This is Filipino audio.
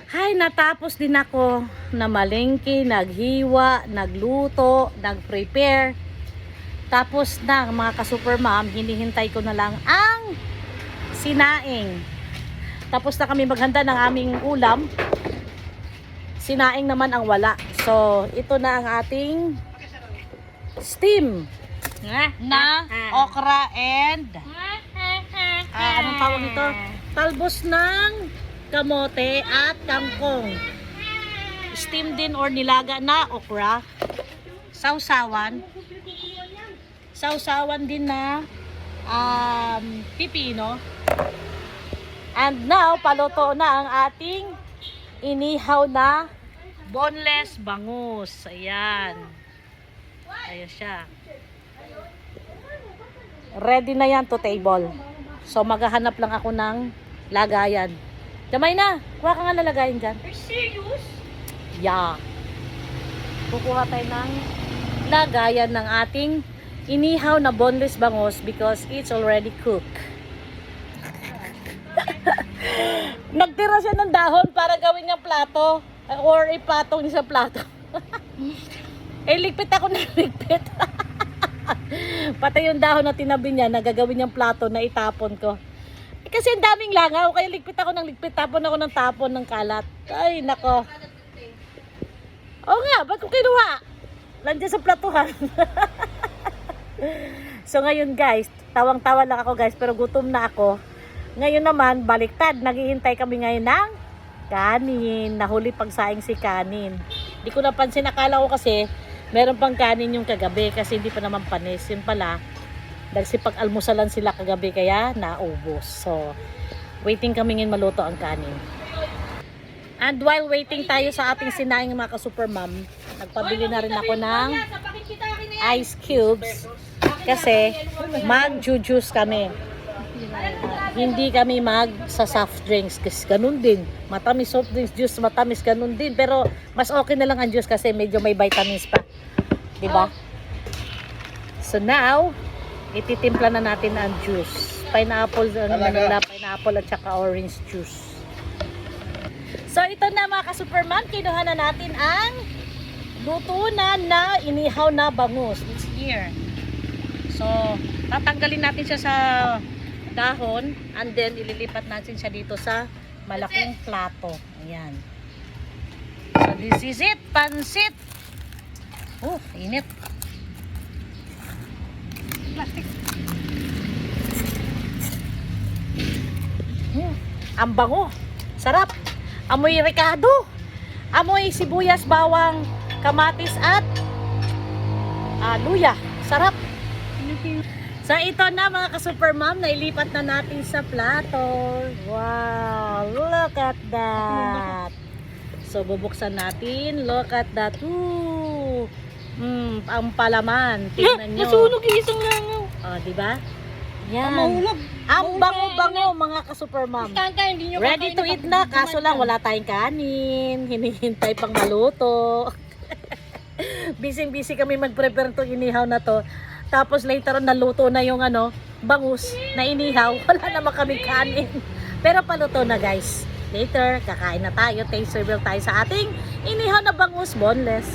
Hay, natapos din ako na malengke, naghiwa, nagluto, nagprepare. Tapos na mga ka-super mom, hinihintay ko na lang ang sinaing. Tapos na kami maghanda ng aming ulam. Sinaing naman ang wala. So, ito na ang ating steam na okra and anong tawag nito? Talbos ng kamote at kangkong. Steam din or nilaga na okra. Sausawan. Sausawan din na pipino. And now, paluto na ang ating inihaw na boneless bangus. Ayan. Ayan siya. Ready na yan to table. So, maghahanap lang ako ng lagayan. Damay na. Kuha ka nga lalagayin dyan. Are you serious? Yeah. Kukuha tayo ng lagayan ng ating inihaw na boneless bangus because it's already cooked. Nagtira siya ng dahon para gawin niyang plato or ipatong niya sa plato. Ligpit ako na ligpit. Pati yung dahon na tinabi niya, nagagawin niyang plato na itapon ko. Kasi ang daming langaw, kaya ligpit ako ng ligpit, tapon ako ng tapon ng kalat. Ay, nako. Oo nga, ba't ko kinuha? Nandiyan sa platuhan. So ngayon guys, tawang-tawa lang ako guys, pero gutom na ako. Ngayon naman, baliktad. Naghihintay kami ngayon ng kanin. Nahuli pagsaing si kanin. Hindi ko napansin. Akala ko kasi meron pang kanin yung kagabi kasi hindi pa naman panis. Yun pala, dahil pag-almusalan sila kagabi kaya naubos. So, waiting kami ngayon maluto ang kanin. And while waiting tayo sa ating sinaing mga ka-super mom, nagpabili na rin ako ng ice cubes kasi mag-juice kami. Hindi kami sa soft drinks kasi ganun din. Matamis soft drinks, juice matamis ganun din. Pero mas okay na lang ang juice kasi medyo may vitamins pa. 'Di ba? So now, ititimpla na natin ang juice. Pineapple, pineapple at saka orange juice. So ito na mga ka-superman, kinuha na natin ang luto na inihaw na bangus. It's here. So, tatanggalin natin siya sa dahon and then ililipat natin siya dito sa malaking plato. Ayan. So this is it, pansit. Oh, init. Plastic. Ang bango. Sarap. Amoy ricado. Amoy sibuyas, bawang, kamatis at luya. Sarap. So ito na mga ka-super mom, nailipat na natin sa plato. Wow, look at that. So bubuksan natin, look at that. Ooh. Ang palaman, tingnan nyo. Nasunog yung isang langaw. Oh, di ba? Yan. Mahulog. Ang bango-bango mga ka-super mom. Ready to eat na, kaso lang wala tayong kanin. Hinihintay pang maluto. Busy-busy kami mag-prepare itong inihaw na to. Tapos later on naluto na yung bangus na inihaw. Wala naman kami kanin. Pero paluto na guys. Later, kakain na tayo. Taste reveal tayo sa ating inihaw na bangus boneless.